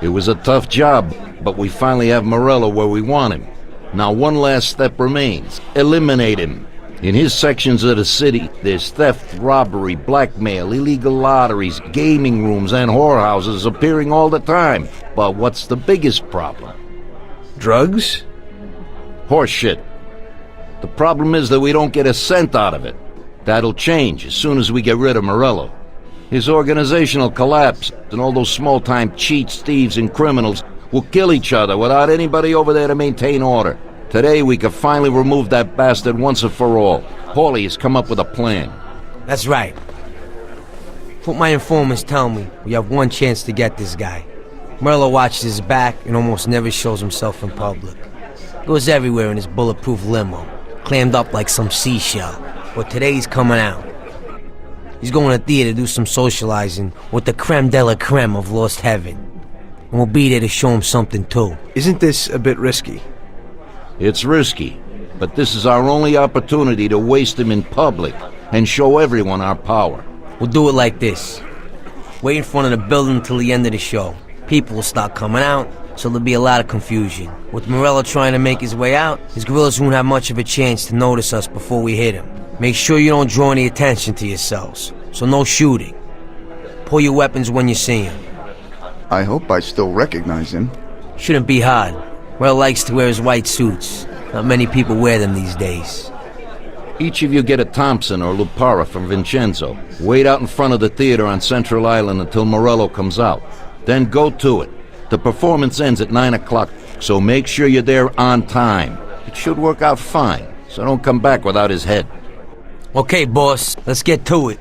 It was a tough job, but we finally have Morello where we want him. Now one last step remains. Eliminate him. In his sections of the city, there's theft, robbery, blackmail, illegal lotteries, gaming rooms, and whorehouses appearing all the time. But what's the biggest problem? Drugs? Horseshit. The problem is that we don't get a cent out of it. That'll change as soon as we get rid of Morello. His organizational collapse, and all those small-time cheats, thieves, and criminals will kill each other without anybody over there to maintain order. Today we could finally remove that bastard once and for all. Paulie has come up with a plan. That's right. What my informants tell me, we have one chance to get this guy. Morello watches his back and almost never shows himself in public. Goes everywhere in his bulletproof limo, clammed up like some seashell. But today he's coming out. He's going to theater to do some socializing with the creme de la creme of Lost Heaven. And we'll be there to show him something too. Isn't this a bit risky? It's risky, but this is our only opportunity to waste him in public and show everyone our power. We'll do it like this. Wait in front of the building until the end of the show. People will start coming out, so there'll be a lot of confusion. With Morello trying to make his way out, his guerrillas won't have much of a chance to notice us before we hit him. Make sure you don't draw any attention to yourselves, so no shooting. Pull your weapons when you see him. I hope I still recognize him. Shouldn't be hard. Morello likes to wear his white suits. Not many people wear them these days. Each of you get a Thompson or Lupara from Vincenzo. Wait out in front of the theater on Central Island until Morello comes out. Then go to it. The performance ends at 9 o'clock, so make sure you're there on time. It should work out fine, so don't come back without his head. Okay, boss, let's get to it.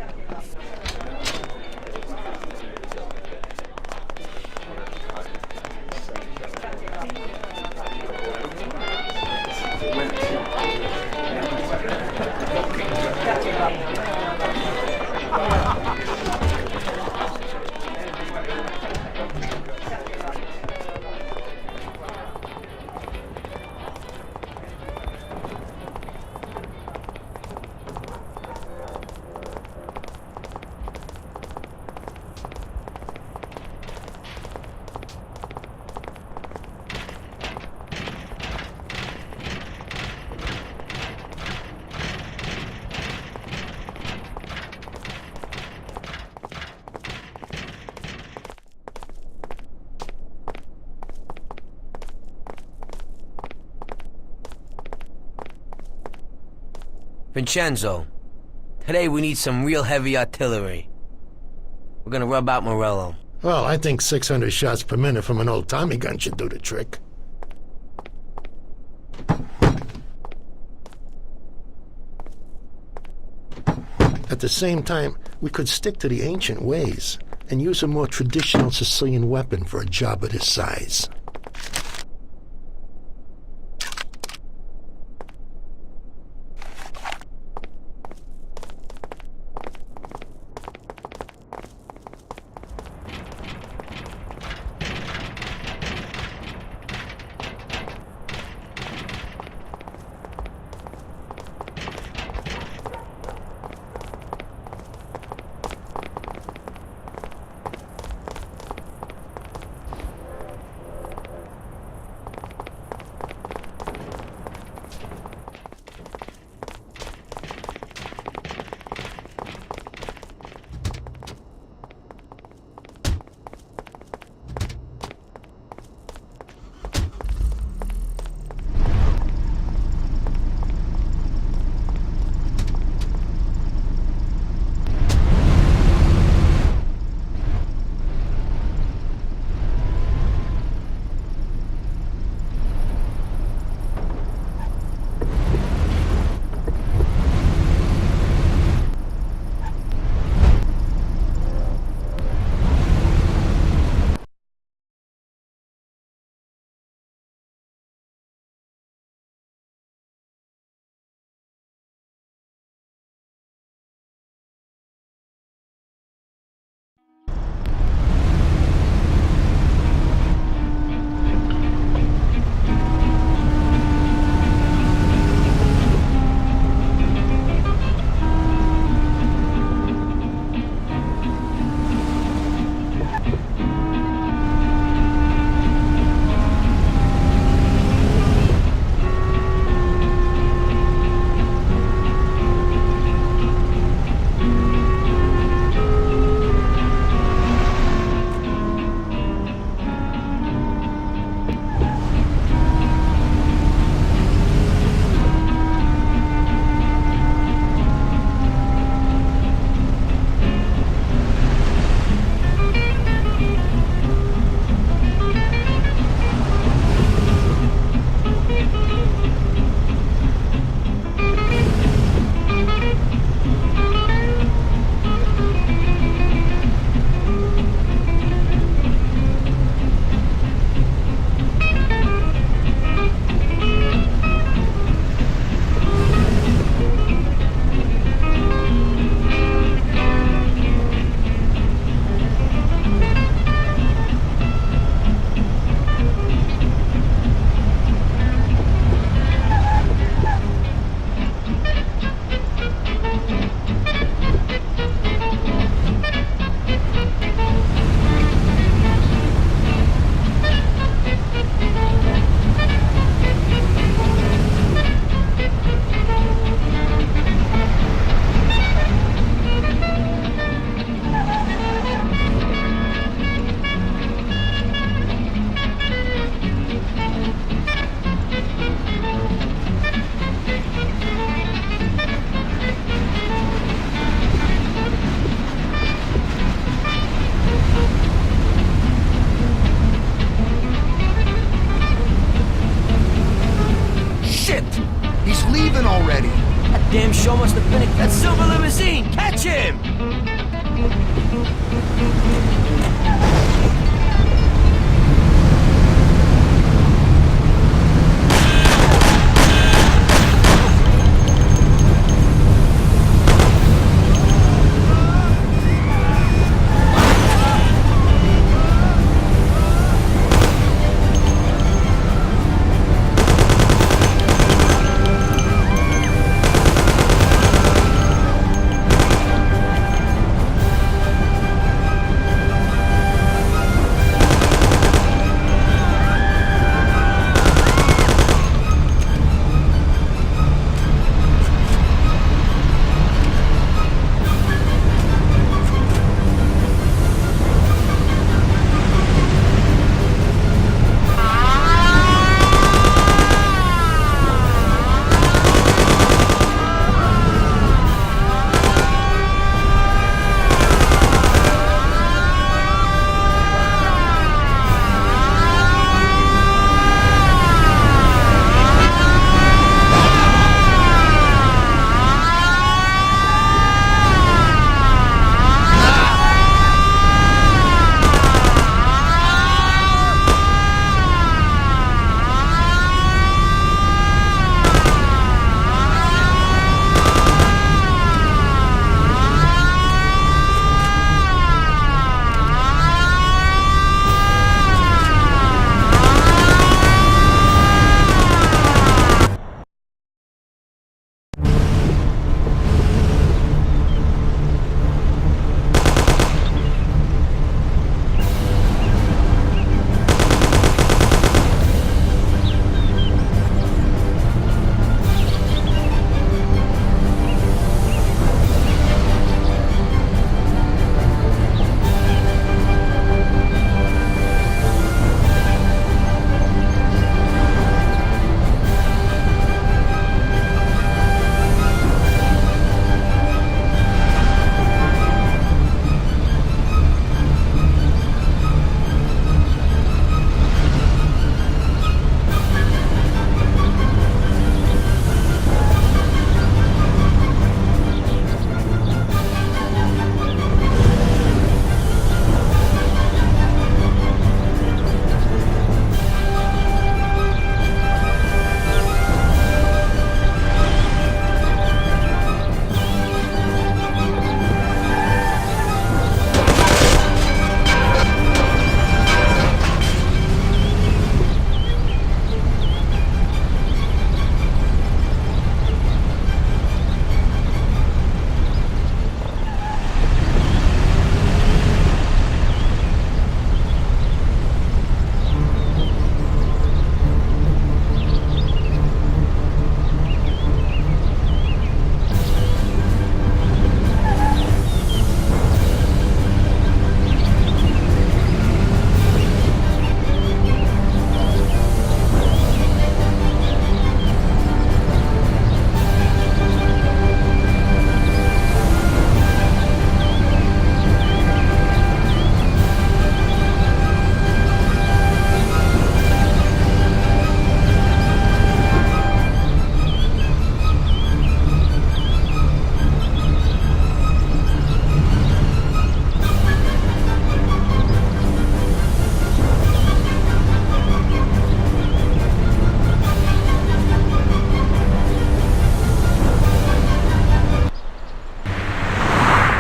Vincenzo, today we need some real heavy artillery. We're gonna rub out Morello. Well, I think 600 shots per minute from an old Tommy gun should do the trick. At the same time, we could stick to the ancient ways and use a more traditional Sicilian weapon for a job of this size. Catch him!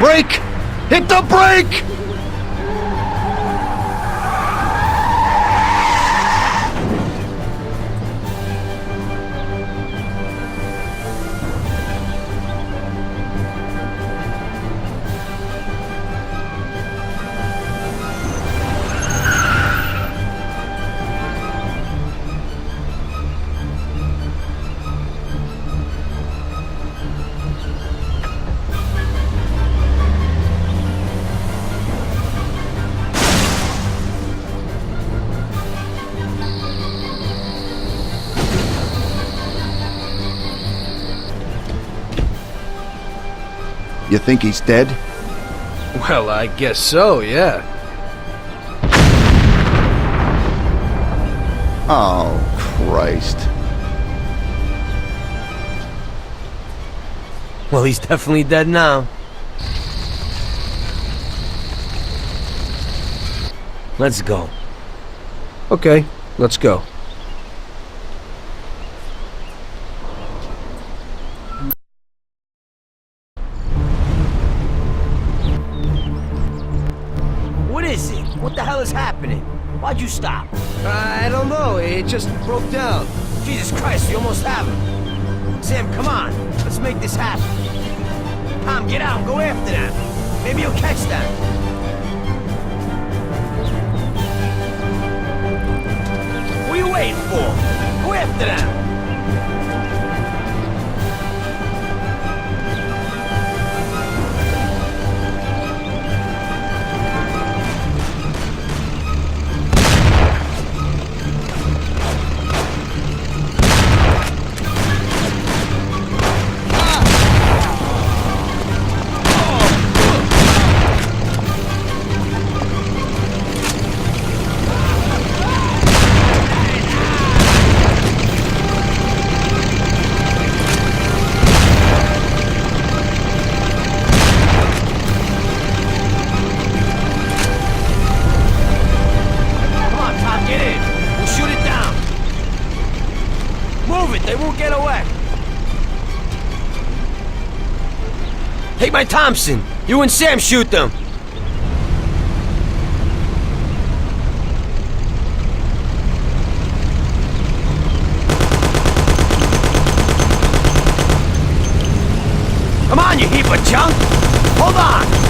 Brake! Hit the brake! You think he's dead? Well, I guess so, yeah. Oh, Christ. Well, he's definitely dead now. Let's go. Okay, let's go. What is it? What the hell is happening? Why'd you stop? I don't know, it just broke down. Jesus Christ, you almost have him. Sam, come on. Let's make this happen. Tom, get out and go after them. Maybe you'll catch them. What are you waiting for? Go after them. Take my Thompson. You and Sam shoot them. Come on, you heap of junk. Hold on.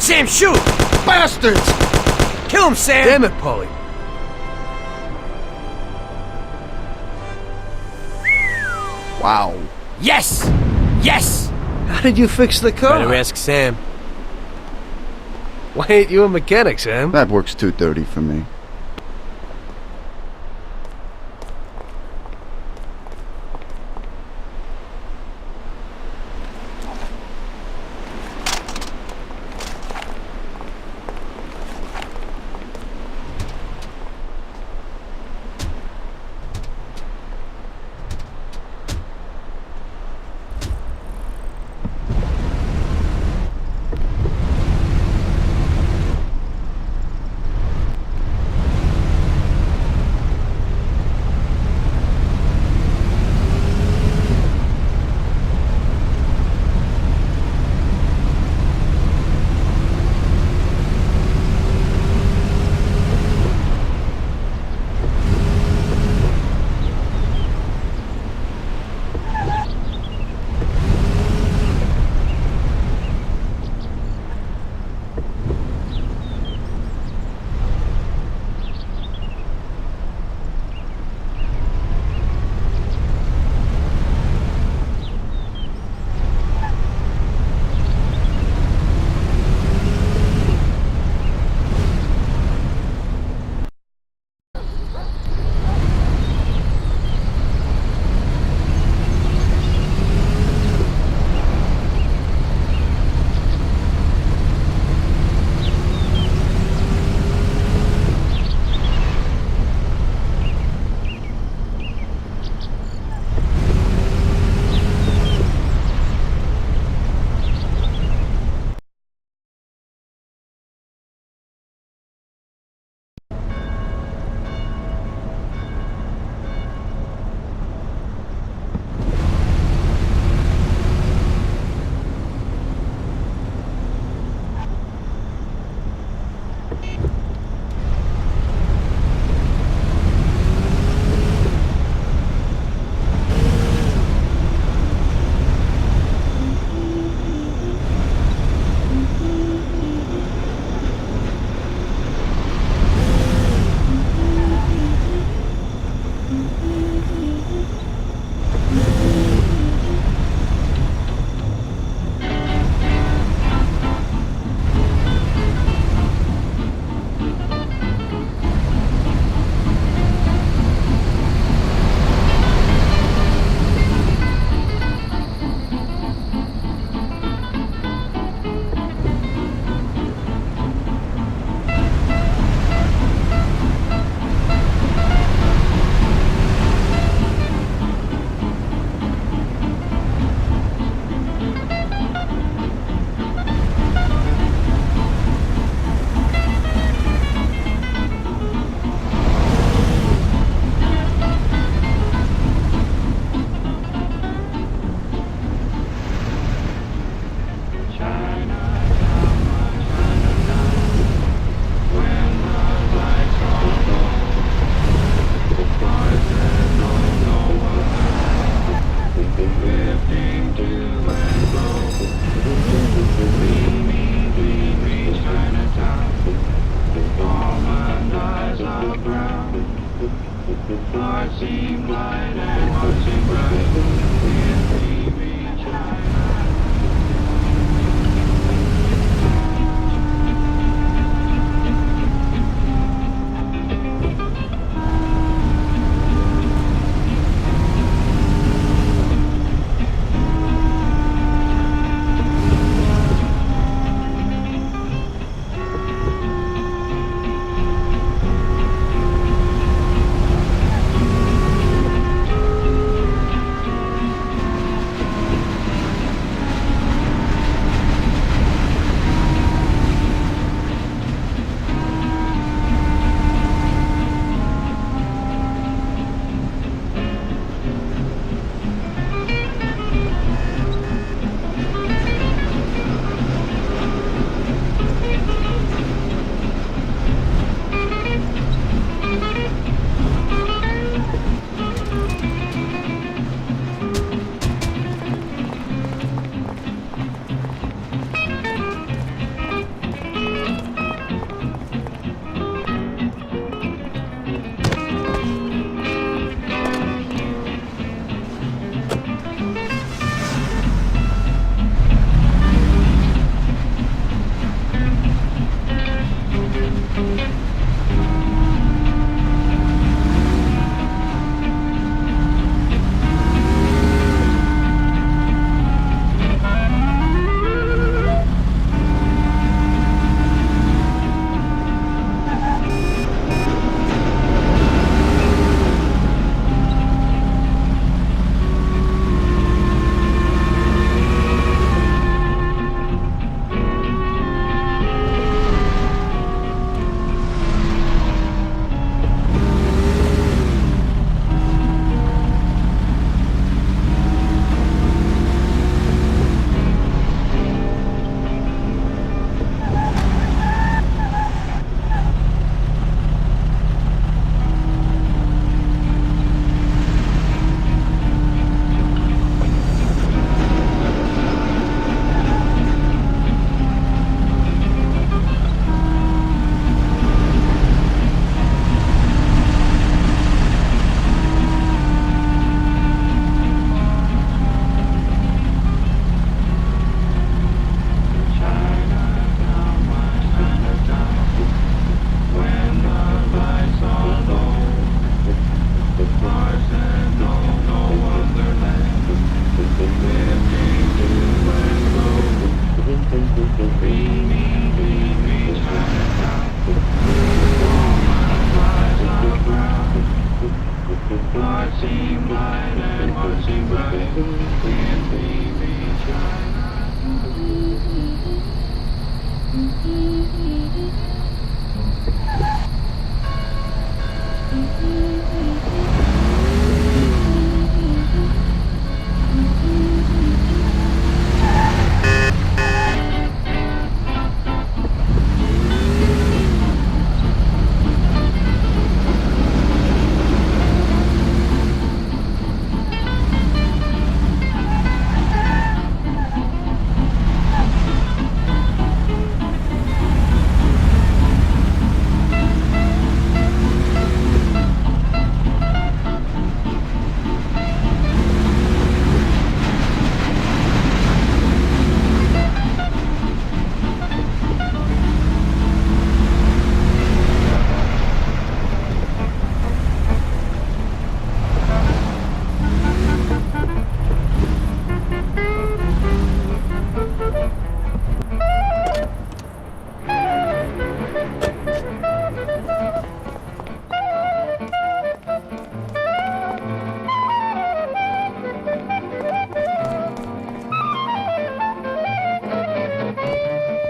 Sam, shoot! Bastards! Kill him, Sam! Damn it, Paulie. Wow. Yes! Yes! How did you fix the car? Better ask Sam. Why ain't you a mechanic, Sam? That works 2:30 for me.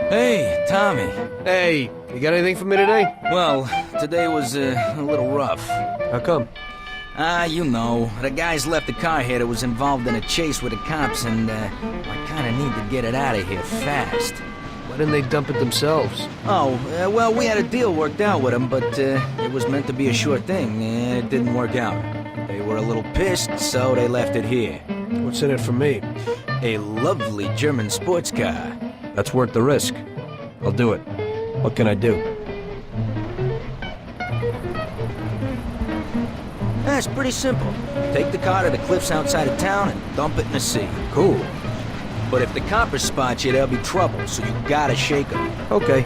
Hey, Tommy. Hey, you got anything for me today? Well, today was a little rough. How come? You know, the guys left the car here that was involved in a chase with the cops, and I kinda need to get it out of here fast. Why didn't they dump it themselves? Oh, well, we had a deal worked out with them, but it was meant to be a sure thing, and it didn't work out. They were a little pissed, so they left it here. What's in it for me? A lovely German sports car. That's worth the risk. I'll do it. What can I do? It's pretty simple. Take the car to the cliffs outside of town and dump it in the sea. Cool. But if the coppers spot you, there'll be trouble, so you gotta shake them. Okay.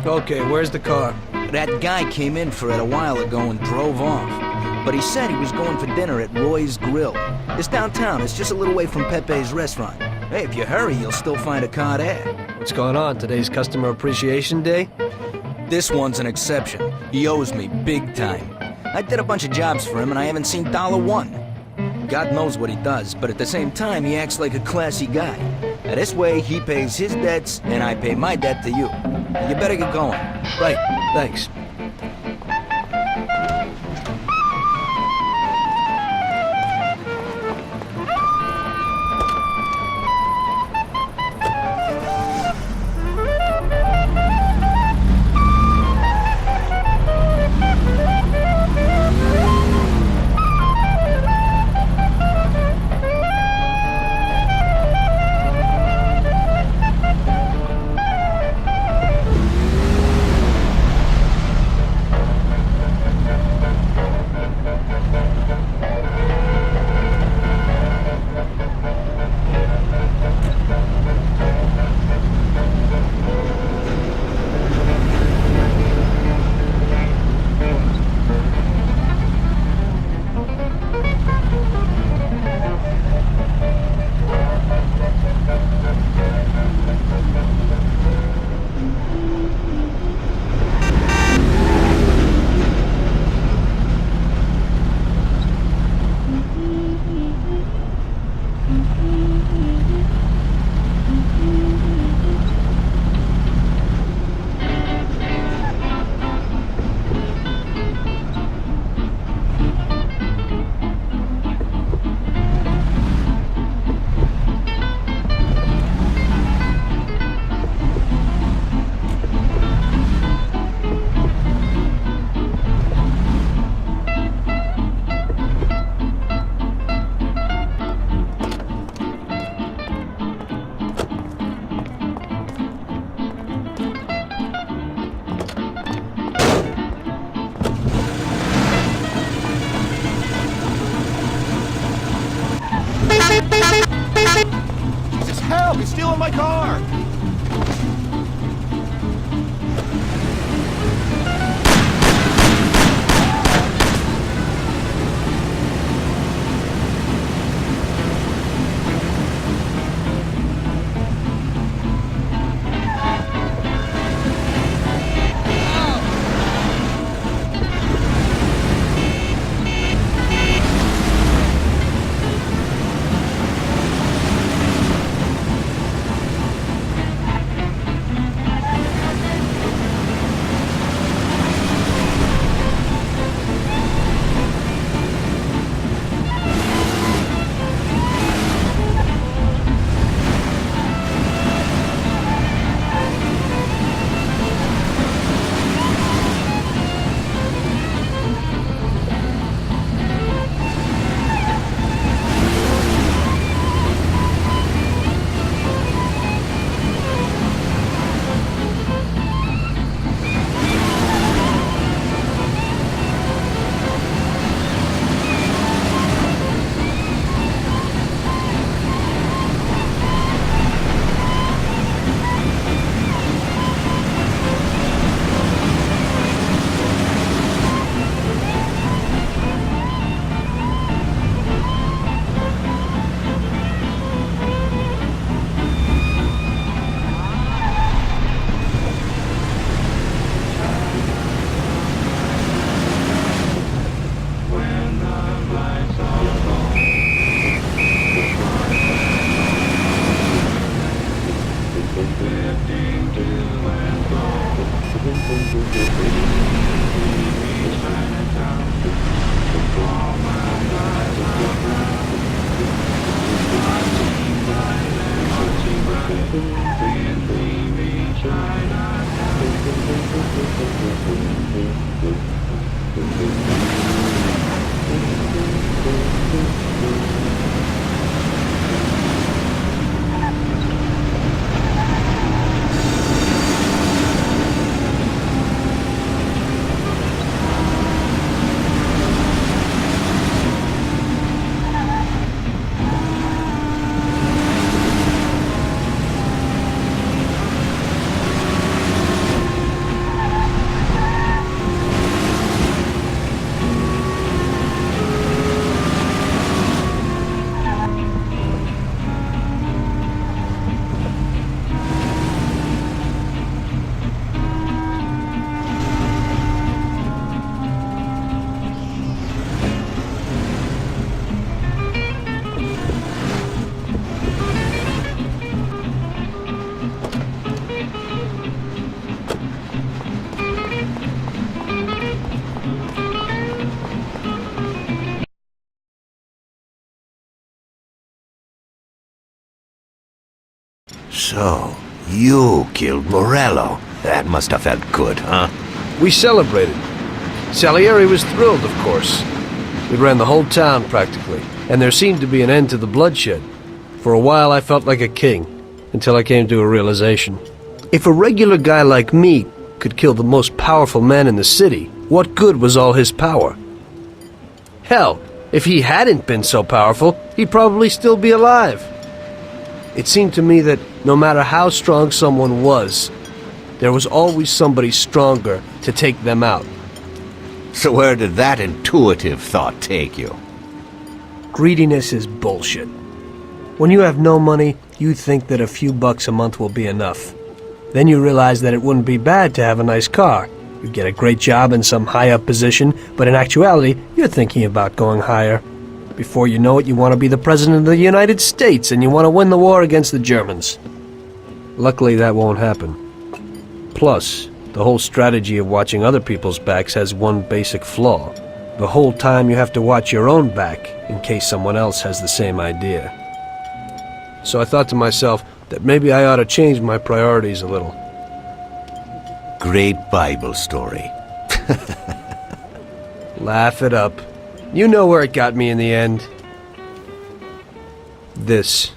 Okay, where's the car? That guy came in for it a while ago and drove off. But he said he was going for dinner at Roy's Grill. It's downtown. It's just a little way from Pepe's restaurant. Hey, if you hurry, you'll still find a car there. What's going on? Today's Customer Appreciation Day? This one's an exception. He owes me big time. I did a bunch of jobs for him and I haven't seen $1. God knows what he does, but at the same time, he acts like a classy guy. Now, this way, he pays his debts and I pay my debt to you. You better get going. Right, thanks. Help! He's stealing my car! So, you killed Morello. That must have felt good, huh? We celebrated. Salieri was thrilled, of course. We ran the whole town, practically, and there seemed to be an end to the bloodshed. For a while, I felt like a king, until I came to a realization. If a regular guy like me could kill the most powerful man in the city, what good was all his power? Hell, if he hadn't been so powerful, he'd probably still be alive. It seemed to me that no matter how strong someone was, there was always somebody stronger to take them out. So where did that intuitive thought take you? Greediness is bullshit. When you have no money, you think that a few bucks a month will be enough. Then you realize that it wouldn't be bad to have a nice car. You get a great job in some high-up position, but in actuality, you're thinking about going higher. Before you know it, you want to be the President of the United States, and you want to win the war against the Germans. Luckily, that won't happen. Plus, the whole strategy of watching other people's backs has one basic flaw. The whole time you have to watch your own back, in case someone else has the same idea. So I thought to myself that maybe I ought to change my priorities a little. Great Bible story. Laugh it up. You know where it got me in the end. This.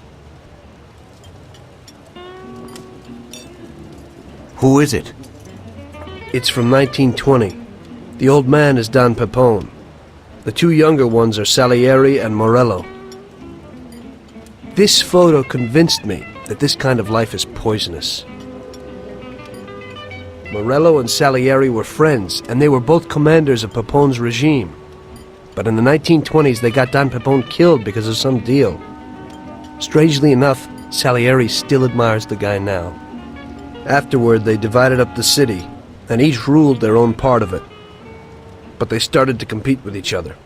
Who is it? It's from 1920. The old man is Don Pepone. The two younger ones are Salieri and Morello. This photo convinced me that this kind of life is poisonous. Morello and Salieri were friends, and they were both commanders of Pepone's regime. But in the 1920s, they got Don Pepone killed because of some deal. Strangely enough, Salieri still admires the guy now. Afterward, they divided up the city, and each ruled their own part of it. But they started to compete with each other.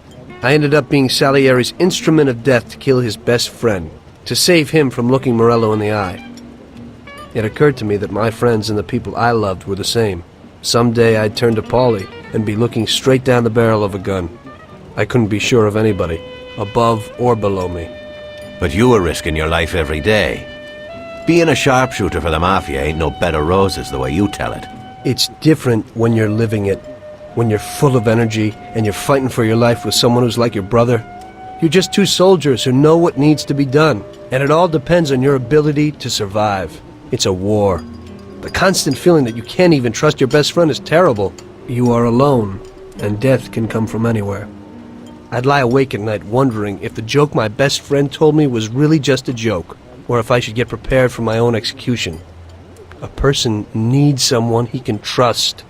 I ended up being Salieri's instrument of death to kill his best friend, to save him from looking Morello in the eye. It occurred to me that my friends and the people I loved were the same. Someday I'd turn to Paulie and be looking straight down the barrel of a gun. I couldn't be sure of anybody, above or below me. But you were risking your life every day. Being a sharpshooter for the Mafia ain't no bed of roses the way you tell it. It's different when you're living it, when you're full of energy and you're fighting for your life with someone who's like your brother. You're just two soldiers who know what needs to be done, and it all depends on your ability to survive. It's a war. The constant feeling that you can't even trust your best friend is terrible. You are alone, and death can come from anywhere. I'd lie awake at night wondering if the joke my best friend told me was really just a joke, or if I should get prepared for my own execution. A person needs someone he can trust.